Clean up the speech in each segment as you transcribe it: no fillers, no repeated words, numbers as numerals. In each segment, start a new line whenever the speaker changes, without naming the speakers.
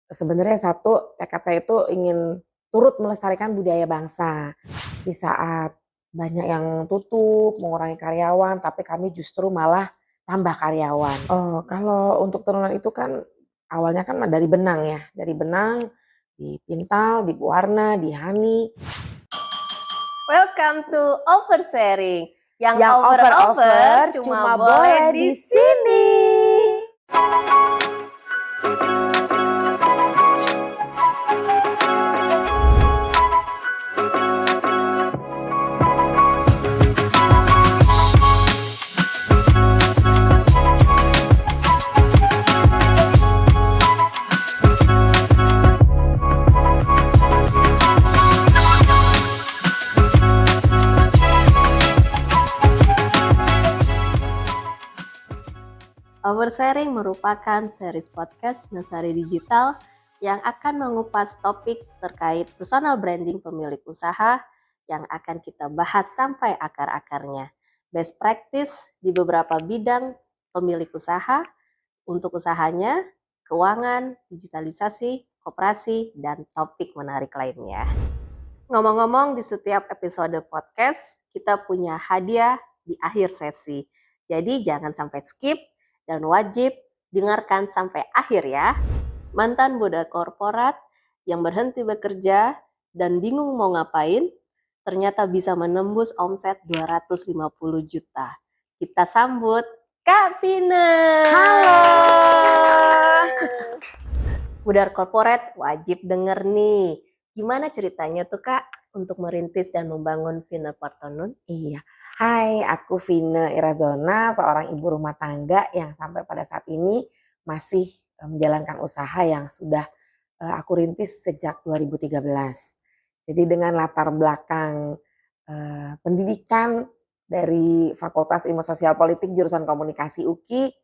Sebenarnya satu, tekad saya itu ingin turut melestarikan budaya bangsa. Di saat banyak yang tutup, mengurangi karyawan, tapi kami justru malah tambah karyawan. Oh, kalau untuk turunan itu kan awalnya kan dari benang ya, dari benang dipintal, diwarna, dihani.
Welcome to Oversharing. Yang
Yang
over-over
over
cuma boleh di sini. Oversharing merupakan series podcast Nasari Digital yang akan mengupas topik terkait personal branding pemilik usaha yang akan kita bahas sampai akar-akarnya. Best practice di beberapa bidang pemilik usaha untuk usahanya, keuangan, digitalisasi, koperasi, dan topik menarik lainnya. Ngomong-ngomong, di setiap episode podcast kita punya hadiah di akhir sesi. Jadi jangan sampai skip dan wajib dengarkan sampai akhir ya. Mantan budak korporat yang berhenti bekerja dan bingung mau ngapain, ternyata bisa menembus omset 250 juta. Kita sambut Kak Vina.
Halo.
Budak korporat wajib denger nih. Gimana ceritanya tuh Kak untuk merintis dan membangun Vina Partonun?
Iya. Hai, aku Vina Irazona, seorang ibu rumah tangga yang sampai pada saat ini masih menjalankan usaha yang sudah aku rintis sejak 2013. Jadi dengan latar belakang pendidikan dari Fakultas Ilmu Sosial Politik jurusan Komunikasi UKI,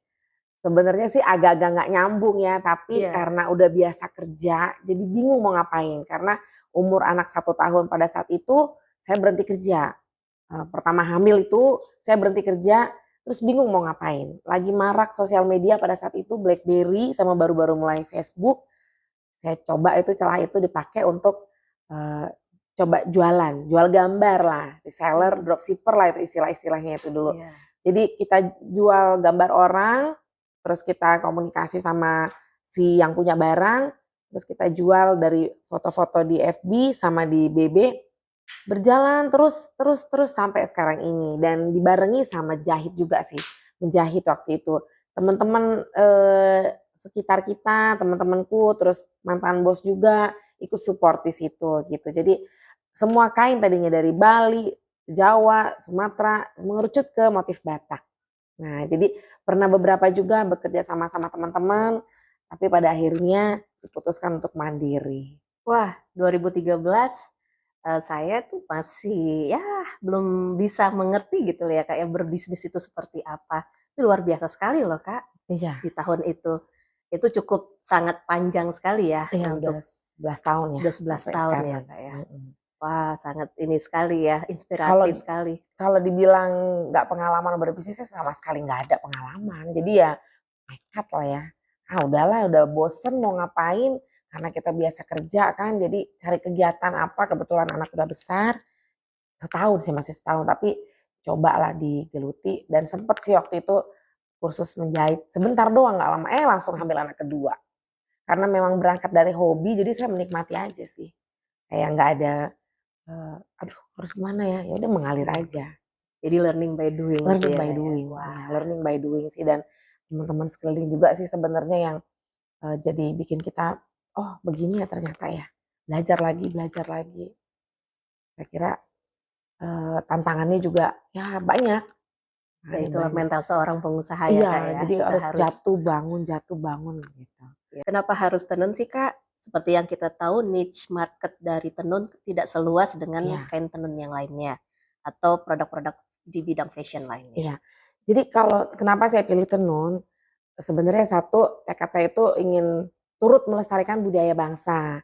sebenarnya sih agak-agak nggak nyambung ya, tapi karena udah biasa kerja, jadi bingung mau ngapain. Karena umur anak 1 tahun pada saat itu saya berhenti kerja. Pertama hamil itu saya berhenti kerja, terus bingung mau ngapain. Lagi marak sosial media pada saat itu BlackBerry sama baru-baru mulai Facebook. Saya coba itu celah itu dipakai untuk coba jual gambar lah, reseller, dropshipper lah itu istilah-istilahnya itu dulu. Jadi kita jual gambar orang, terus kita komunikasi sama si yang punya barang, terus kita jual dari foto-foto di FB sama di BB. Berjalan terus sampai sekarang ini dan dibarengi sama jahit juga sih, menjahit waktu itu. Teman-teman sekitar kita, teman-temanku, terus mantan bos juga ikut support di situ gitu. Jadi semua kain tadinya dari Bali, Jawa, Sumatera mengerucut ke motif Batak. Nah, jadi pernah beberapa juga bekerja sama teman-teman, tapi pada akhirnya diputuskan untuk mandiri.
Wah, 2013 saya tuh masih ya belum bisa mengerti gitu ya Kak ya berbisnis itu seperti apa. Itu luar biasa sekali loh Kak
Iya.
di tahun itu. Itu cukup sangat panjang sekali ya
Iya, udah
untuk
11 tahun ya.
sudah 11
sampai
tahun ya
sekarang.
Kak ya. Wah, sangat ini sekali ya,
Kalau
inspiratif sekali.
kalau dibilang nggak pengalaman berbisnis, saya sama sekali nggak ada pengalaman. Jadi ya nekat lah ya. Ah udahlah, udah bosen mau ngapain, karena kita biasa kerja kan, jadi cari kegiatan apa, kebetulan anak udah besar, setahun sih, masih setahun, tapi cobalah digeluti dan sempet sih waktu itu kursus menjahit, sebentar doang nggak lama, langsung hamil anak kedua. Karena memang berangkat dari hobi, jadi saya menikmati aja sih. Kayak nggak ada, aduh harus gimana ya, ya udah mengalir aja.
Jadi learning by doing gitu
Learning
ya
by
Kak ya.
doing,
Wah.
ya learning by doing sih, dan teman-teman sekeliling juga sih sebenarnya yang jadi bikin kita, oh begini ya ternyata ya, belajar lagi. Saya kira tantangannya juga ya banyak.
Ya itulah mental seorang pengusaha ya
Iya,
Kak ya.
jadi
Kita
harus jatuh bangun gitu.
Kenapa harus tenun sih Kak? Seperti yang kita tahu niche market dari tenun tidak seluas dengan kain tenun yang lainnya atau produk-produk di bidang fashion lainnya.
Iya. Jadi kalau kenapa saya pilih tenun, sebenarnya satu, tekad saya itu ingin turut melestarikan budaya bangsa.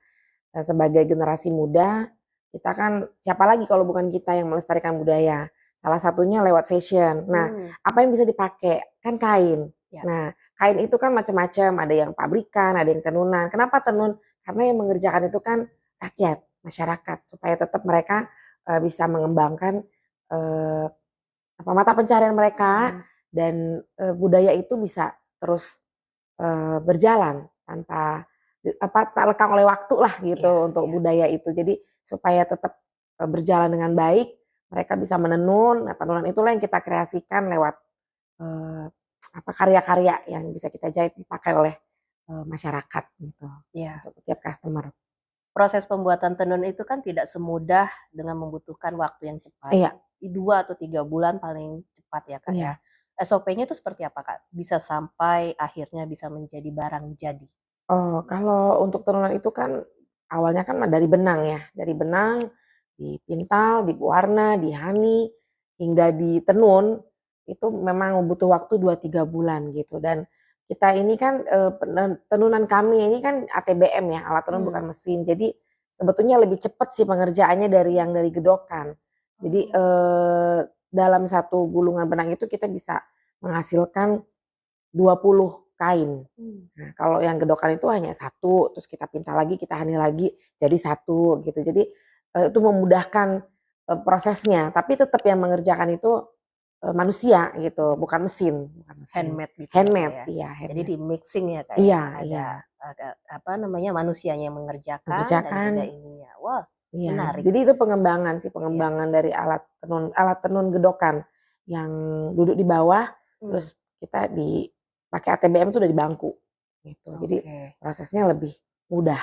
Sebagai generasi muda, kita kan siapa lagi kalau bukan kita yang melestarikan budaya. Salah satunya lewat fashion. Nah, apa yang bisa dipakai? Kan kain.
Ya.
Nah, kain itu kan macam-macam, ada yang pabrikan, ada yang tenunan. Kenapa tenun? Karena yang mengerjakan itu kan rakyat, masyarakat, supaya tetap mereka bisa mengembangkan mata pencaharian mereka dan budaya itu bisa terus berjalan tanpa tak lekang oleh waktu lah gitu untuk budaya itu. Jadi supaya tetap berjalan dengan baik, mereka bisa menenun. Nah, tenunan itulah yang kita kreasikan lewat karya-karya yang bisa kita jahit dipakai oleh masyarakat gitu. Untuk setiap customer.
Proses pembuatan tenun itu kan tidak semudah dengan membutuhkan waktu yang cepat.
Iya.
2 atau 3 bulan paling cepat ya Kak ya.
Iya.
SOP-nya itu seperti apa Kak? Bisa sampai akhirnya bisa menjadi barang jadi?
Oh, kalau untuk tenunan itu kan awalnya kan dari benang ya, dari benang dipintal, diwarna, dihani, hingga ditenun, itu memang butuh waktu 2-3 bulan gitu. Dan kita ini kan tenunan kami ini kan ATBM ya, alat tenun bukan mesin. Jadi sebetulnya lebih cepat sih pengerjaannya dari yang dari gedokan. Jadi dalam satu gulungan benang itu kita bisa menghasilkan 20 kain. Nah, kalau yang gedokan itu hanya 1, terus kita pintal lagi, kita hani lagi jadi 1 gitu. Jadi itu memudahkan prosesnya, tapi tetap yang mengerjakan itu manusia gitu, bukan mesin.
Handmade gitu
Handmade,
ya.
iya
Jadi
handmade.
di mixing ya Kak
Iya,
ya.
iya.
Ada apa namanya manusianya yang mengerjakan dan juga ininya. Wah,
Iya,
menarik.
jadi itu pengembangan sih, pengembangan dari alat tenun gedokan yang duduk di bawah, terus kita pakai ATBM itu udah di bangku gitu. Jadi prosesnya lebih mudah.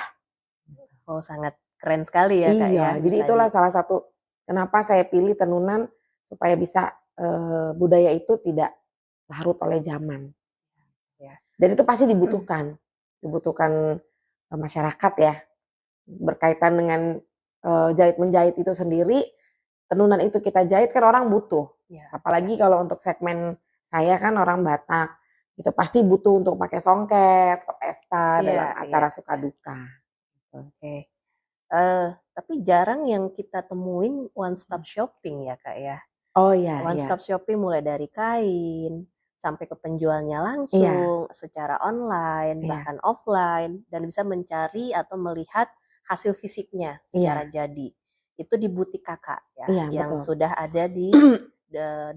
Oh, sangat keren sekali ya Kak ya.
Iya, jadi itulah salah satu kenapa saya pilih tenunan supaya bisa budaya itu tidak larut oleh zaman. Dan itu pasti dibutuhkan masyarakat ya, berkaitan dengan jahit-menjahit itu sendiri, tenunan itu kita jahit kan orang butuh. Apalagi kalau untuk segmen saya kan orang Batak, itu pasti butuh untuk pakai songket, ke pesta, dalam acara suka duka.
Oke. Tapi jarang yang kita temuin one stop shopping ya Kak ya.
Oh iya,
One stop shopping mulai dari kain, sampai ke penjualnya langsung, secara online, bahkan offline, dan bisa mencari atau melihat hasil fisiknya secara jadi. Itu di butik Kakak ya, yang
betul.
Sudah ada di 2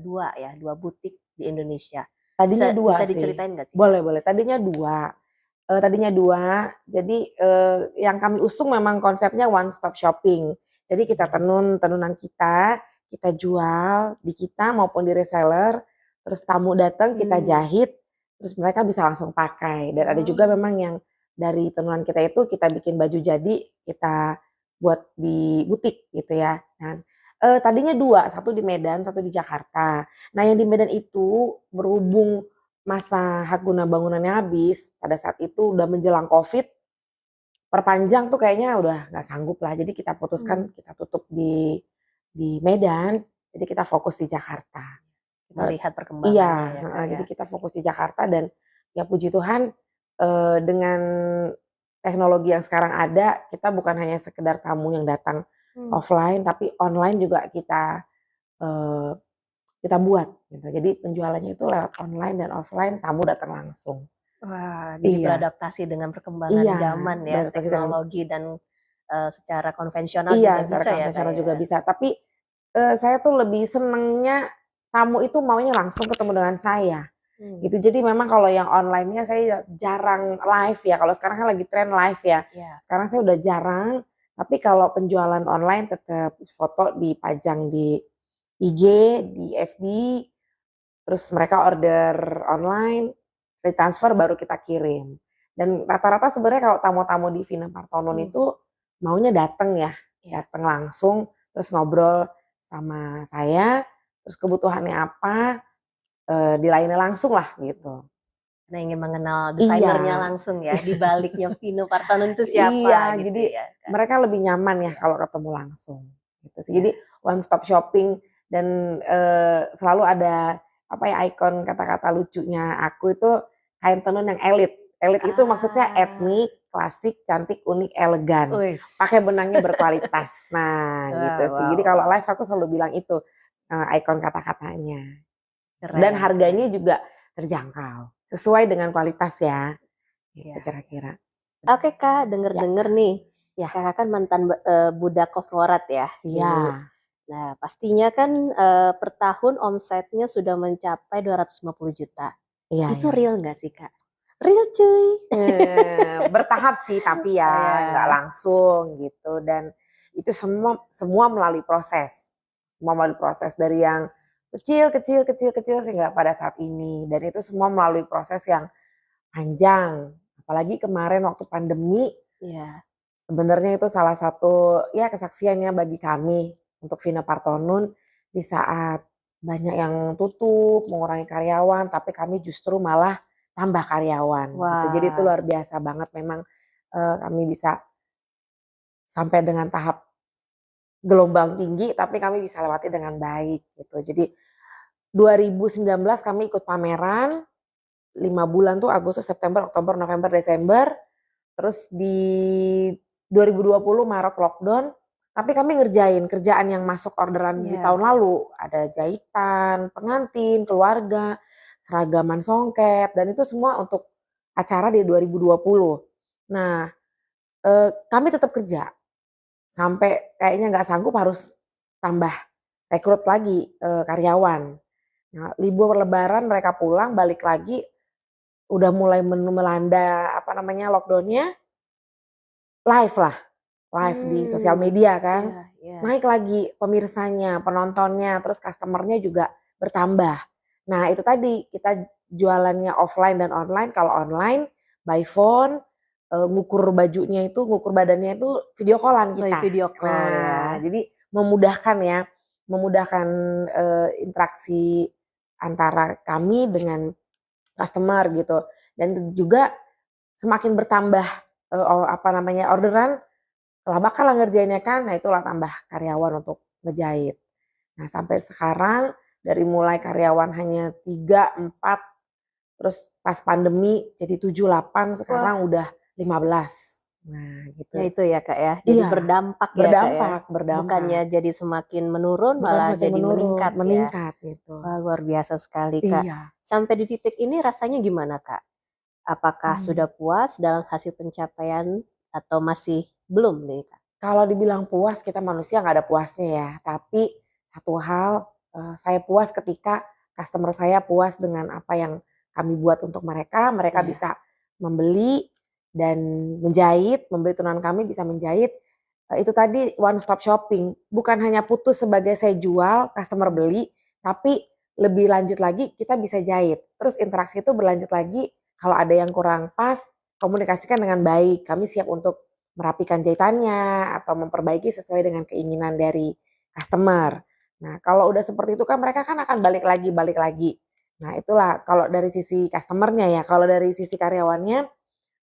butik di Indonesia.
Tadinya 2
bisa
sih.
diceritain nggak sih?
Boleh. Tadinya 2. Jadi yang kami usung memang konsepnya one stop shopping. Jadi kita tenunan kita jual di kita maupun di reseller, terus tamu datang kita jahit, terus mereka bisa langsung pakai. Dan ada juga memang yang dari tenunan kita itu kita bikin baju jadi, kita buat di butik gitu ya. Nah, tadinya 2, 1 di Medan, 1 di Jakarta. Nah yang di Medan itu berhubung masa hak guna bangunannya habis, pada saat itu udah menjelang Covid, perpanjang tuh kayaknya udah nggak sanggup lah. Jadi kita putuskan kita tutup di Medan, jadi kita fokus di Jakarta.
Melihat perkembangannya
ya. Jadi kita fokus di Jakarta dan ya puji Tuhan dengan teknologi yang sekarang ada, kita bukan hanya sekedar tamu yang datang offline, tapi online juga kita buat gitu. Jadi penjualannya itu lewat online dan offline, tamu datang langsung.
Wah, jadi beradaptasi dengan perkembangan zaman ya, teknologi dan secara konvensional juga bisa ya.
Konvensional juga bisa. Tapi saya tuh lebih senengnya tamu itu maunya langsung ketemu dengan saya. Gitu. Jadi memang kalau yang online-nya saya jarang live ya. Kalau sekarang kan lagi tren live ya. Sekarang saya udah jarang. Tapi kalau penjualan online tetap foto dipajang di IG, di FB, terus mereka order online, transfer baru kita kirim. Dan rata-rata sebenarnya kalau tamu-tamu di Vina Partonon itu maunya datang ya, datang langsung, terus ngobrol sama saya, terus kebutuhannya apa, dilayani langsung lah gitu.
Nah, ingin mengenal desainernya langsung ya, di baliknya Vina Partonon itu siapa gitu
jadi
ya.
mereka lebih nyaman ya kalau ketemu langsung. Gitu sih. Jadi one stop shopping dan selalu ada ikon kata-kata lucunya aku itu kain tenun yang elit. Elit itu maksudnya etnik, klasik, cantik, unik, elegan. Pakai benangnya berkualitas. Nah, gitu sih. Jadi kalau live aku selalu bilang itu ikon kata-katanya. Dan harganya juga terjangkau. sesuai dengan kualitas ya, gitu
Ya.
kira-kira.
Oke Kak, denger-denger nih,
Ya.
Kakak kan mantan budak korporat ya
Iya,
dulu. Nah pastinya kan per tahun omsetnya sudah mencapai 250 juta.
iya,
Itu
iya.
real nggak sih Kak?
Real cuy. Bertahap sih tapi
Oh
ya, nggak
ya.
langsung gitu, dan itu semua melalui proses. Semua melalui proses dari yang kecil sehingga pada saat ini, dan itu semua melalui proses yang panjang. Apalagi kemarin waktu pandemi,
Iya.
sebenarnya itu salah satu ya kesaksiannya bagi kami untuk Vina Partonun di saat banyak yang tutup, mengurangi karyawan, tapi kami justru malah tambah karyawan gitu. Jadi itu
Wah.
luar biasa banget memang, kami bisa sampai dengan tahap gelombang tinggi, tapi kami bisa lewati dengan baik gitu. Jadi 2019 kami ikut pameran 5 bulan tuh Agustus, September, Oktober, November, Desember. Terus di 2020 Maret lockdown, tapi kami ngerjain kerjaan yang masuk orderan di
Iya.
tahun lalu. Ada jahitan, pengantin, keluarga, seragaman songket, dan itu semua untuk acara di 2020. Nah, kami tetap kerja, sampai kayaknya nggak sanggup harus tambah rekrut lagi, karyawan. Nah, libur lebaran mereka pulang, balik lagi, udah mulai melanda apa namanya, lockdown-nya, live lah. Live di sosial media kan,
Iya, iya.
naik lagi pemirsanya, penontonnya, terus customer-nya juga bertambah. Nah itu tadi, kita jualannya offline dan online. Kalau online by phone, ngukur bajunya itu, ngukur badannya itu video call-an
Melalui
kita.
video call
Nah
ya.
jadi memudahkan ya, memudahkan, interaksi antara kami dengan customer gitu, dan juga semakin bertambah, apa namanya, orderan, kelabakan lah ngerjainnya kan, nah itulah tambah karyawan untuk ngejahit. Nah sampai sekarang dari mulai karyawan hanya 3 4, terus pas pandemi jadi 7 8,
Wah,
sekarang udah 15. Nah
ya
gitu.
itu ya Kak ya. Jadi
Iya,
berdampak ya Kak ya.
berdampak.
Bukannya jadi semakin menurun,
Bukan
malah
semakin
jadi
menurun,
meningkat ya.
meningkat gitu.
Wah, luar biasa sekali Kak.
Iya.
Sampai di titik ini rasanya gimana Kak? Apakah
Mmm.
sudah puas dalam hasil pencapaian atau masih belum nih Kak?
Kalau dibilang puas, kita manusia nggak ada puasnya ya, tapi satu hal, saya puas ketika customer saya puas dengan apa yang kami buat untuk mereka, mereka
Iya.
bisa membeli dan menjahit, membeli tenunan kami bisa menjahit, itu tadi one stop shopping, bukan hanya putus sebagai saya jual, customer beli, tapi lebih lanjut lagi kita bisa jahit. Terus interaksi itu berlanjut lagi, kalau ada yang kurang pas, komunikasikan dengan baik, kami siap untuk merapikan jahitannya atau memperbaiki sesuai dengan keinginan dari customer. Nah, kalau udah seperti itu kan mereka kan akan balik lagi balik lagi. Nah, itulah kalau dari sisi customer-nya ya. Kalau dari sisi karyawannya,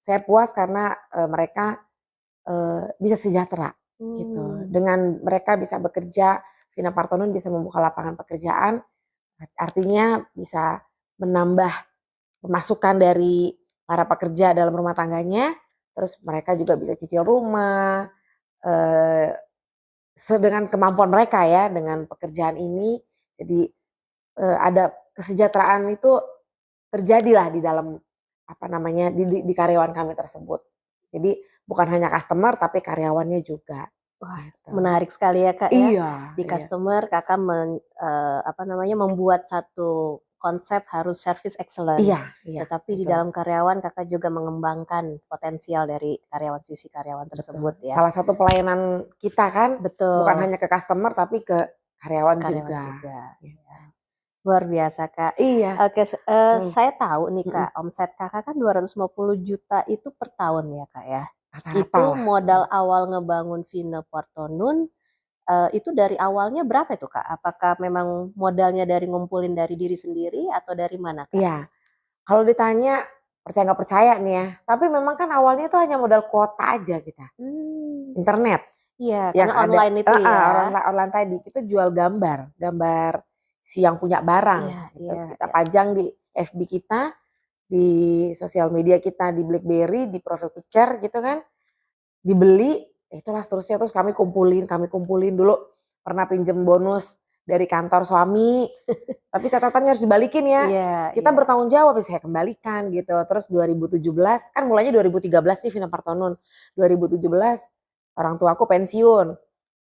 saya puas karena, mereka, bisa sejahtera gitu.
Mmm.
Dengan mereka bisa bekerja, Vina Partonun bisa membuka lapangan pekerjaan, artinya bisa menambah pemasukan dari para pekerja dalam rumah tangganya, terus mereka juga bisa cicil rumah, eee, dengan kemampuan mereka ya, dengan pekerjaan ini. Jadi, ada kesejahteraan itu terjadilah di dalam, apa namanya, di karyawan kami tersebut. Jadi bukan hanya customer tapi karyawannya juga,
Wah,
gitu.
menarik sekali ya Kak ya.
Iya,
Di
iya,
customer Kakak apa namanya, membuat satu konsep harus service excellent.
iya, iya,
Tetapi di
betul,
dalam karyawan Kakak juga mengembangkan potensial dari karyawan, sisi karyawan
betul.
tersebut ya.
Salah satu pelayanan kita kan, bukan
Betul,
hanya ke customer tapi ke karyawan
karyawan
juga,
juga.
gitu.
Luar biasa Kak.
Iya,
Oke,
mhm,
saya tahu nih
mhm,
Kak, omset Kakak kan 250 juta itu per tahun ya Kak ya.
rata-rata
Itu
lah,
modal awal ngebangun Vina Portonun. Itu dari awalnya berapa itu, Kak? Apakah memang modalnya dari ngumpulin dari diri sendiri atau dari mana, Kak?
iya. Kalau ditanya percaya nggak percaya nih ya, tapi memang kan awalnya itu hanya modal kuota aja kita,
Mmm.
internet
Iya,
yang
karena
ada,
online itu ya?
online online tadi, kita jual gambar, gambar si yang punya
Iya,
barang gitu,
iya,
kita
iya.
pajang di FB kita, di sosial media kita, di BlackBerry, di profile picture gitu kan, dibeli, itulah seterusnya, terus kami kumpulin dulu, pernah pinjem bonus dari kantor suami, tapi catatannya harus dibalikin ya.
Iya,
Kita
iya.
bertanggung jawab, ya saya kembalikan gitu. Terus 2017, kan mulainya 2013 nih Vina Partonun. 2017 orang tuaku pensiun.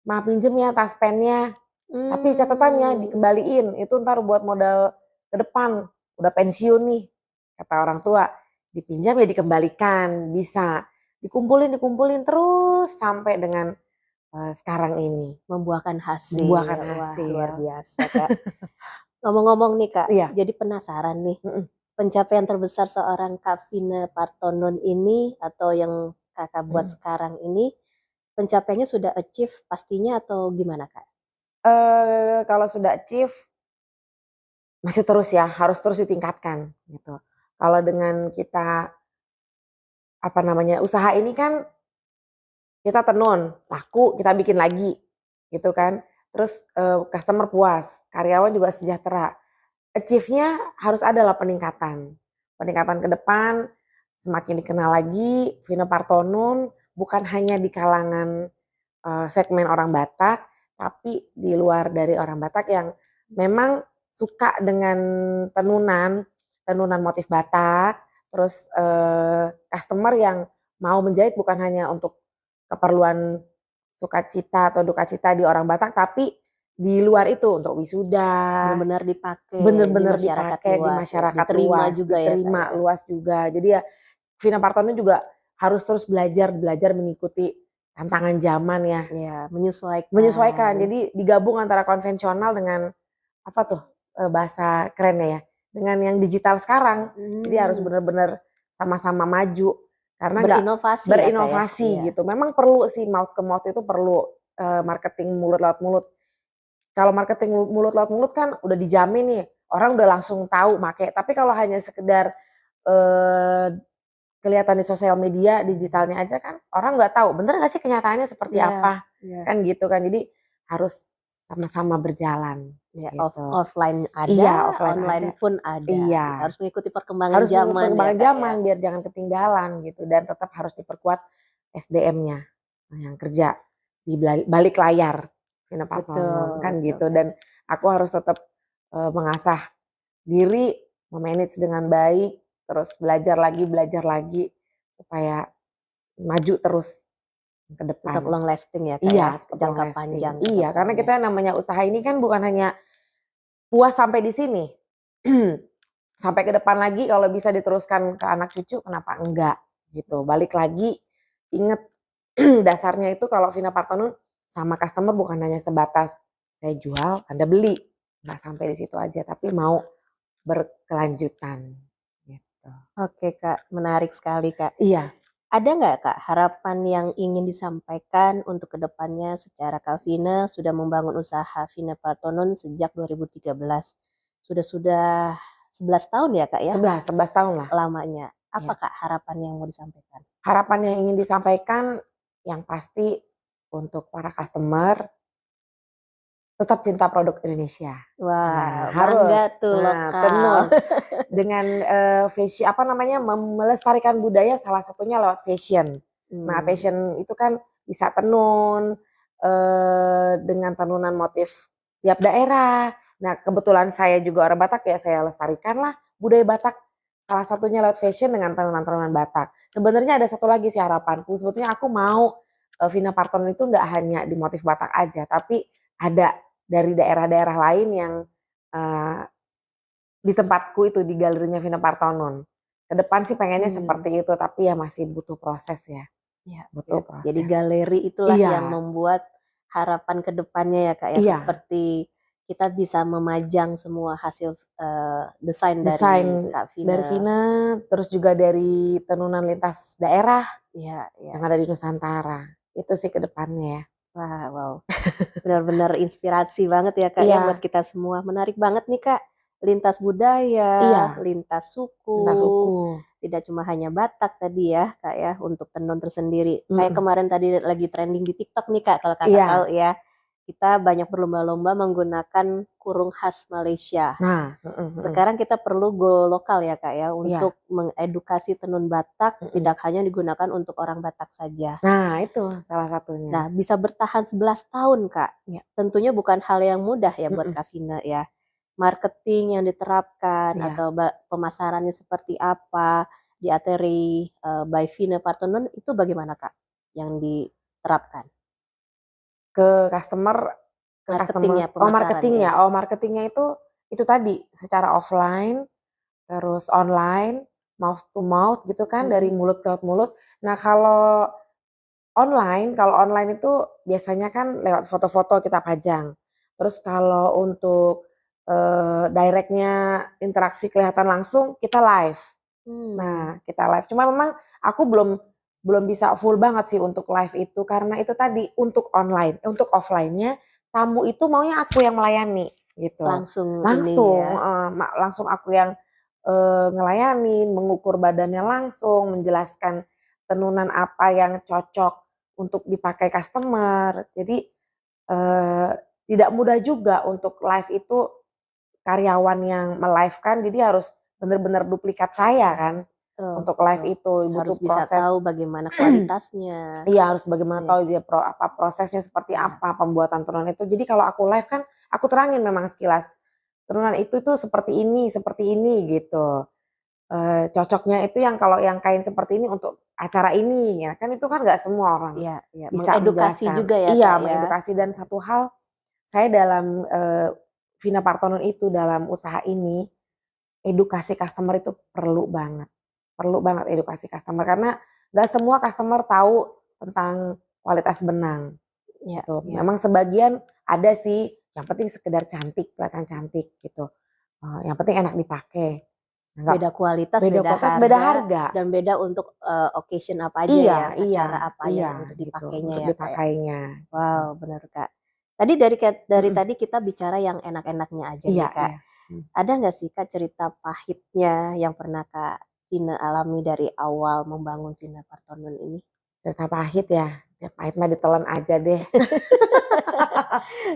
"Ma pinjem ya tas pennya, tapi catatannya dikembaliin, itu ntar buat modal ke depan, udah pensiun nih," kata orang tua. Dipinjam ya dikembalikan, bisa. Dikumpulin terus sampai dengan sekarang ini.
Membuahkan hasil.
Membuahkan
Wah,
hasil.
luar biasa, Kak. Ngomong-ngomong nih, Kak,
Iya.
jadi penasaran nih.
Mhm.
Pencapaian terbesar seorang Kak Vina Partonun ini atau yang Kakak buat
Mhm.
sekarang ini, pencapaiannya sudah achieve pastinya atau gimana, Kak?
Kalau sudah achieve masih terus ya, harus terus ditingkatkan gitu. Kalau dengan kita, apa namanya, usaha ini kan kita tenun, laku, kita bikin lagi, gitu kan. Terus, customer puas, karyawan juga sejahtera. Achieve-nya harus ada lah peningkatan. Peningkatan ke depan, semakin dikenal lagi, Vina Partonun bukan hanya di kalangan, segmen orang Batak, tapi di luar dari orang Batak yang memang suka dengan tenunan, tenunan motif Batak, terus, customer yang mau menjahit bukan hanya untuk keperluan sukacita atau dukacita di orang Batak, tapi di luar itu untuk wisuda,
Benar-benar dipakai di
bener-bener
masyarakat
dipakai di
luas ya,
masyarakat
diterima
luas,
juga ya, Kak,
diterima
ya?
luas juga. Jadi ya Vina Partonun juga harus terus belajar mengikuti tantangan zaman ya,
Iya, menyesuaikan.
menyesuaikan. Jadi digabung antara konvensional dengan apa tuh, bahasa kerennya ya, dengan yang digital sekarang. Jadi harus bener-bener sama-sama maju, karena nggak
Berinovasi ya, Kak, ya?
berinovasi
Iya.
gitu. Memang perlu sih mouth ke mouth itu perlu, marketing mulut lewat mulut. Kalau marketing mulut lewat mulut kan udah dijamin nih, orang udah langsung tahu make. Tapi kalau hanya sekedar, eee, kelihatan di sosial media, digitalnya aja kan orang nggak tahu, bener nggak sih kenyataannya seperti
Iya,
apa,
iya.
kan gitu kan. Jadi harus sama-sama berjalan
Ya,
gitu.
offline
Iya,
ada,
offline
online
ada.
pun ada.
Iya,
Harus mengikuti perkembangan
harus mengikuti
zaman ya,
perkembangan
Kak, ya?
zaman biar jangan ketinggalan gitu, dan tetap harus diperkuat SDM-nya yang kerja di balik layar, Vina Partonun
Betul,
kan
betul,
gitu.
Kak.
Dan aku harus tetap, mengasah diri, me-manage dengan baik, terus belajar lagi supaya maju terus ke
Tetap
depan.
long lasting ya, Kak, ya?
Iya, tetap long
Jangka
lasting.
panjang ke
Iya, karena
depannya.
kita namanya usaha ini kan bukan hanya puas sampai di sini. Sampai ke depan lagi kalau bisa diteruskan ke anak cucu kenapa enggak gitu. Balik lagi inget dasarnya itu kalau Vina Partonun sama customer bukan hanya sebatas saya jual, Anda beli. Nggak sampai di situ aja tapi mau berkelanjutan gitu.
Oke, Kak, menarik sekali, Kak.
Iya,
Ada nggak, Kak, harapan yang ingin disampaikan untuk kedepannya secara Kak Vina sudah membangun usaha Vina Partonun sejak 2013. Sudah 11 tahun ya, Kak, ya?
11 tahun lah.
Lamanya. Apa,
Iya.
Kak, harapan yang mau disampaikan?
Harapan yang ingin disampaikan yang pasti untuk para customer tetap cinta produk Indonesia.
Wah,
Harus.
bangga tuh
Tenun.
lokal.
Dengan, apa namanya, melestarikan budaya salah satunya lewat fashion. Nah,
Mmm,
fashion itu kan bisa tenun, dengan tenunan motif tiap daerah. Nah, kebetulan saya juga orang Batak ya saya lestarikanlah budaya Batak, salah satunya lewat fashion dengan tenunan-tenunan Batak. Sebenarnya ada satu lagi sih harapanku, sebetulnya aku mau, Vina Partonun itu nggak hanya di motif Batak aja, tapi ada dari daerah-daerah lain yang, eee di tempatku itu, di galerinya Vina Partonun. Ke depan sih pengennya
mmm,
seperti itu, tapi ya masih butuh proses ya,
iya, iya.
butuh
Jadi
proses.
galeri itulah yang
Iya,
membuat harapan ke depannya ya, Kak, ya,
iya,
seperti kita bisa memajang semua hasil, desain dari
desain
Kak
dari
Vina.
Vina, terus juga dari tenunan lintas daerah
Iya, iya.
yang ada di Nusantara. Itu sih ke depannya ya.
Wah, wow. Benar-benar inspirasi banget ya, Kak, ya, buat
Iya,
kita semua. Menarik banget nih, Kak. Lintas budaya,
iya,
lintas
lintas
suku,
suku,
tidak cuma hanya Batak tadi ya, Kak, ya, untuk tenun tersendiri. Kayak
mhm,
kemarin tadi lagi trending di TikTok nih, Kak, kalau Kakak tahu
iya,
ya. kita banyak berlomba-lomba menggunakan kurung khas Malaysia.
Nah,
Sekarang kita perlu go lokal ya Kak ya,
Iya.
untuk mengedukasi tenun Batak tidak hanya digunakan untuk orang Batak saja.
Nah, itu salah satunya.
Nah, bisa bertahan 11 tahun Kak.
Ya.
Tentunya bukan hal yang mudah ya buat Kak Vina ya. Marketing yang diterapkan
Iya.
atau pemasarannya seperti apa di Ateri by Vina Partonon itu bagaimana Kak yang diterapkan?
Ke customer,
Marketingnya,
marketingnya.
pemasarannya.
Marketingnya itu tadi secara offline, terus online, mouth to mouth gitu kan, dari mulut ke mulut. Nah, kalau online itu biasanya kan lewat foto-foto kita pajang. Terus kalau untuk directnya interaksi kelihatan langsung, kita live. Nah, kita live. Cuma memang aku belum bisa full banget sih untuk live itu, karena itu tadi untuk online, untuk offline-nya tamu itu maunya aku yang melayani gitu.
Langsung
Langsung aku yang ngelayanin, mengukur badannya langsung, menjelaskan tenunan apa yang cocok untuk dipakai customer. Jadi tidak mudah juga untuk live itu, karyawan yang me-live-kan jadi harus benar-benar duplikat saya kan. Untuk live itu butuh
harus bisa
proses.
tahu bagaimana kualitasnya.
Iya, harus bagaimana tahu dia prosesnya seperti apa pembuatan tenunan itu. Jadi kalau aku live kan aku terangin memang sekilas. Tenunan itu tuh seperti ini gitu. Cocoknya itu yang kalau yang kain seperti ini untuk acara ini ya kan, itu kan nggak semua orang bisa
mengedukasi
menjelaskan.
juga ya
Iya,
Kak,
mengedukasi. Dan satu hal, saya dalam Vina Partonon itu dalam usaha ini, edukasi customer itu perlu banget edukasi customer, karena nggak semua customer tahu tentang kualitas benang gitu. Memang sebagian ada sih, yang penting sekedar cantik, kelihatan cantik gitu. Yang penting enak dipakai.
Beda kualitas, beda harga, dan beda untuk occasion apa aja ya, acara apa yang untuk dipakainya
untuk
ya
dipakainya.
Wow, benar Kak. Tadi dari tadi kita bicara yang enak-enaknya aja nih Kak. Ada nggak sih Kak cerita pahitnya yang pernah Kak Vina alami dari awal membangun Vina Partonon ini?
Cerita pahit ya pahit mah ditelan aja deh.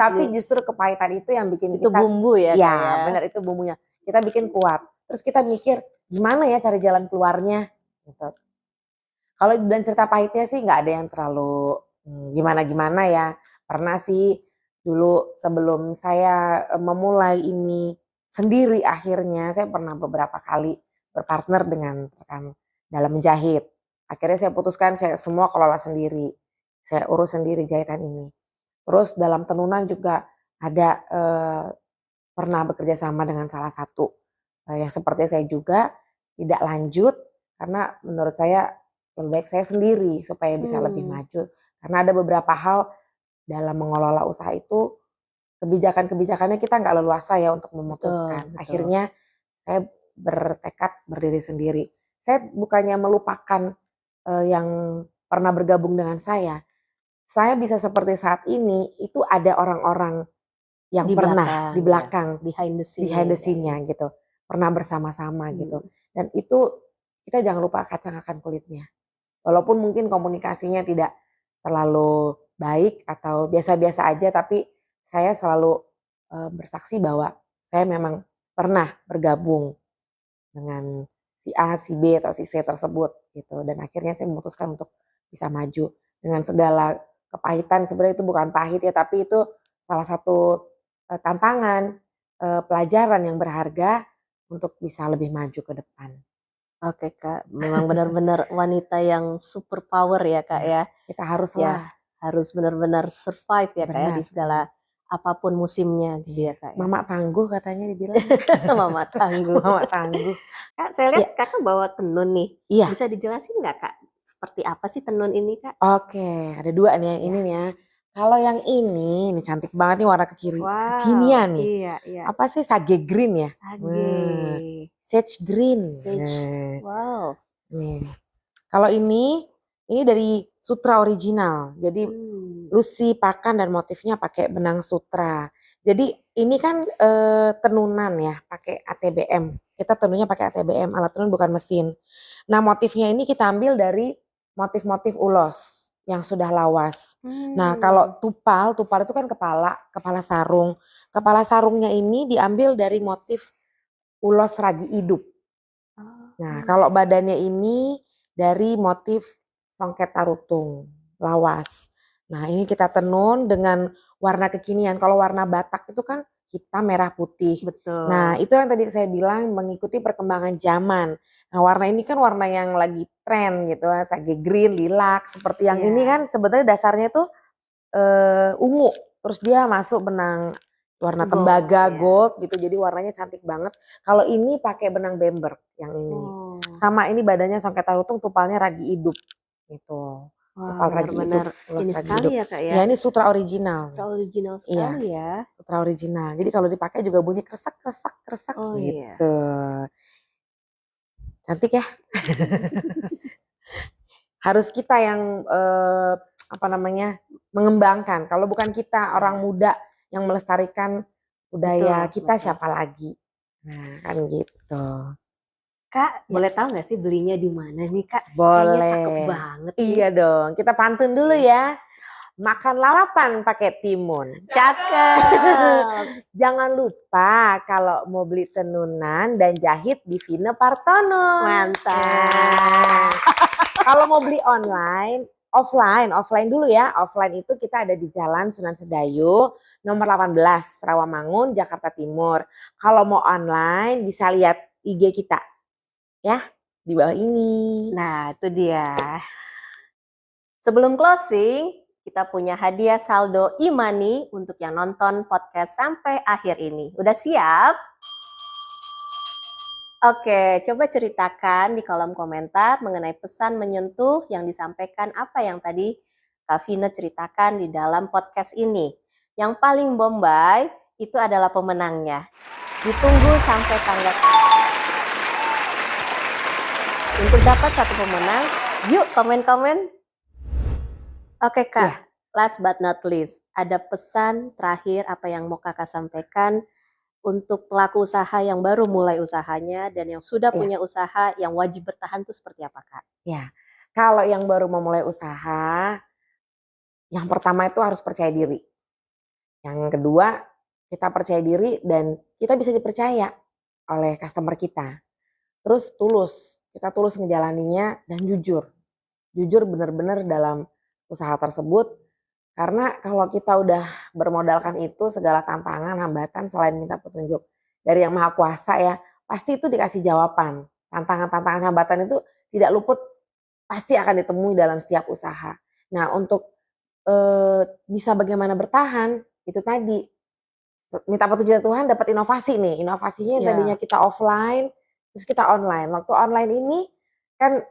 Tapi justru kepahitan itu yang bikin
itu
kita,
bumbu ya Kak ya.
Benar, itu bumbunya. Kita bikin kuat. Terus kita mikir gimana ya cari jalan keluarnya gitu. Kalau dibilang cerita pahitnya sih nggak ada yang terlalu gimana-gimana ya. Pernah sih dulu sebelum saya memulai ini sendiri, akhirnya saya pernah beberapa kali berpartner dengan rekan dalam menjahit. Akhirnya saya putuskan saya semua kelola sendiri. Saya urus sendiri jahitan ini. Terus dalam tenunan juga ada pernah bekerja sama dengan salah satu yang seperti saya juga, tidak lanjut karena menurut saya lebih baik saya sendiri supaya bisa lebih maju. Karena ada beberapa hal dalam mengelola usaha itu, kebijakan-kebijakannya kita nggak leluasa ya untuk memutuskan.
Betul.
Akhirnya saya bertekad berdiri sendiri. Saya bukannya melupakan yang pernah bergabung dengan saya bisa seperti saat ini itu ada orang-orang yang pernah di belakang,
behind the
scene-nya gitu, pernah bersama-sama gitu. Dan itu kita jangan lupa kacang-kacang kulitnya. Walaupun mungkin komunikasinya tidak terlalu baik atau biasa-biasa aja, tapi saya selalu bersaksi bahwa saya memang pernah bergabung dengan si A, si B atau si C tersebut gitu. Dan akhirnya saya memutuskan untuk bisa maju dengan segala kepahitan. Sebenarnya itu bukan pahit ya, tapi itu salah satu tantangan, pelajaran yang berharga untuk bisa lebih maju ke depan.
Oke Kak, memang benar-benar wanita yang super power ya Kak ya.
Kita haruslah.
Harus benar-benar survive ya Kak ya di segala apapun musimnya gitu ya Kak ya.
Mama tangguh katanya dibilang.
Mama tangguh.
Mama tangguh.
Kak, saya lihat Kakak bawa tenun nih.
Iya.
Bisa dijelasin nggak Kak? Seperti apa sih tenun ini Kak?
Oke, ada dua nih yang ini nih ya. Kalau yang ini cantik banget nih warna kekinian nih.
Iya.
Apa sih, sage green ya? Sage green.
Wow.
Nih. Kalau ini dari sutra original. Jadi lusi pakan dan motifnya pakai benang sutra. Jadi ini kan tenunan ya, pakai ATBM. Kita tenunnya pakai ATBM, alat tenun bukan mesin. Nah, motifnya ini kita ambil dari motif-motif ulos. yang sudah lawas. Nah, kalau tupal itu kan kepala sarung. Kepala sarungnya ini diambil dari motif ulos ragi hidup. Nah, kalau badannya ini dari motif songket tarutung, lawas. Nah, ini kita tenun dengan warna kekinian. Kalau warna Batak itu kan hitam, merah, putih.
Betul.
Nah, itu yang tadi saya bilang mengikuti perkembangan zaman. Nah, warna ini kan warna yang lagi tren gitu, sage green, lilac. Seperti yang ini kan sebenarnya dasarnya itu ungu. Terus dia masuk benang warna tembaga, gold gitu. Jadi warnanya cantik banget. Kalau ini pakai benang bember yang ini. Sama ini badannya songket tarutung, tupalnya ragi hidup gitu.
Wah, benar-benar ini sekali ya Kak ya.
Ya ini sutra original.
Sutra original sekali ya.
Sutra original. Jadi kalau dipakai juga bunyi kresek gitu. Cantik ya. Harus kita yang mengembangkan. Kalau bukan kita orang muda yang melestarikan budaya kita, siapa lagi? Nah, kan gitu.
Kak, boleh tahu nggak sih belinya di mana nih Kak?
Boleh.
Kayaknya cakep banget nih.
Iya dong, kita pantun dulu ya. Makan lalapan pakai timun.
Cakep.
Jangan lupa kalau mau beli tenunan dan jahit di Vina Partono.
Mantap.
Kalau mau beli offline dulu ya. Offline itu kita ada di Jalan Sunan Sedayu, nomor 18, Rawamangun, Jakarta Timur. Kalau mau online bisa lihat IG kita ya, di bawah ini.
Nah, itu dia. Sebelum closing, kita punya hadiah saldo e-money untuk yang nonton podcast sampai akhir ini. Udah siap? Oke, coba ceritakan di kolom komentar mengenai pesan menyentuh yang disampaikan apa yang tadi Kak Vina ceritakan di dalam podcast ini. Yang paling bombay itu adalah pemenangnya. Ditunggu sampai tanggal. Untuk dapat satu pemenang, yuk komen-komen. Oke Kak, last but not least, ada pesan terakhir apa yang mau Kakak sampaikan untuk pelaku usaha yang baru mulai usahanya dan yang sudah punya usaha yang wajib bertahan itu seperti apa Kak?
Ya, kalau yang baru memulai usaha, yang pertama itu harus percaya diri. Yang kedua, kita percaya diri dan kita bisa dipercaya oleh customer kita. Terus kita tulus ngejalaninya dan jujur. Jujur benar-benar dalam usaha tersebut. Karena kalau kita udah bermodalkan itu segala tantangan, hambatan selain minta petunjuk dari Yang Maha Kuasa ya, pasti itu dikasih jawaban. Tantangan-tantangan hambatan itu tidak luput, pasti akan ditemui dalam setiap usaha. Nah, untuk bisa bagaimana bertahan, itu tadi minta petunjuk dari Tuhan, dapat inovasi nih. Inovasinya yang tadinya kita offline, terus kita online. Waktu online ini kan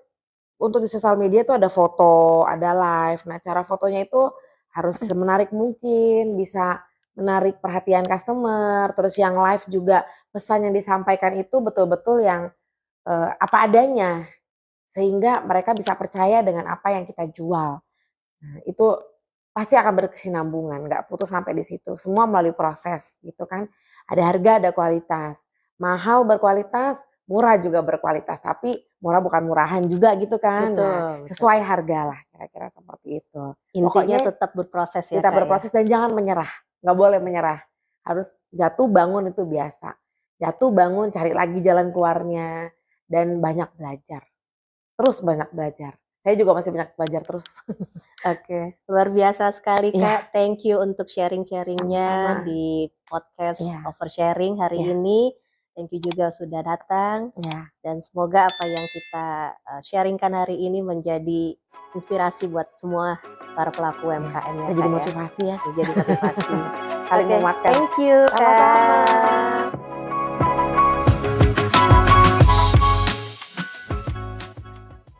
untuk di sosial media tuh ada foto, ada live. Nah, cara fotonya itu harus semenarik mungkin, bisa menarik perhatian customer. Terus yang live juga pesan yang disampaikan itu betul-betul yang apa adanya, sehingga mereka bisa percaya dengan apa yang kita jual. Nah, itu pasti akan berkesinambungan, nggak putus sampai di situ. Semua melalui proses gitu kan. Ada harga, ada kualitas. Mahal berkualitas, murah juga berkualitas. Tapi murah bukan murahan juga gitu kan.
Betul,
nah, sesuai harga lah, kira-kira seperti itu.
Intinya
Pokoknya
tetap berproses ya
kita
Kak
berproses dan jangan menyerah. Nggak boleh menyerah. Harus jatuh bangun itu biasa. Jatuh bangun, cari lagi jalan keluarnya. Dan banyak belajar. Terus banyak belajar. Saya juga masih banyak belajar terus.
Oke, luar biasa sekali Kak. Thank you untuk sharing-sharingnya di podcast Oversharing hari ini. Thank you juga sudah datang. Dan semoga apa yang kita sharingkan hari ini menjadi inspirasi buat semua para pelaku UMKM ya.
Saya jadi motivasi ya.
Jadi motivasi.
Saling menguatkan.
Thank you Kak.